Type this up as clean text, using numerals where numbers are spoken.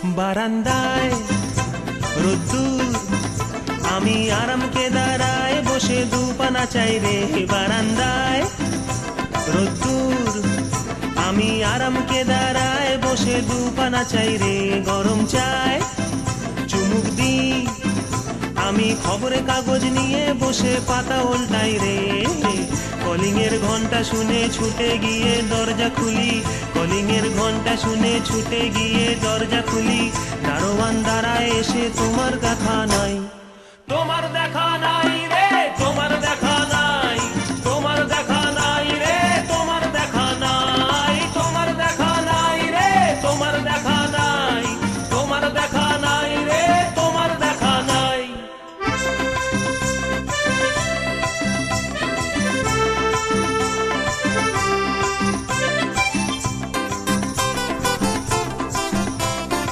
বারান্দায় রোদ্দুর, আমি আরামকে দাঁড়ায় বসে দুপানা চাই রে। বারান্দায় রোদ্দুর, আমি আরামকে দাঁড়ায় বসে দুপানা চাই রে। গরম চায় চুমুক দি, আমি খবরে কাগজ নিয়ে বসে পাতা উল্টাই রে। কলিং এর ঘন্টা শুনে ছুটে গিয়ে দরজা খুলি, কলিং এর ঘন্টা শুনে ছুটে গিয়ে দরজা খুলি। দারোয়ান দাঁড়ায় এসে তোমার দেখা নাই, তোমার দেখা নাই।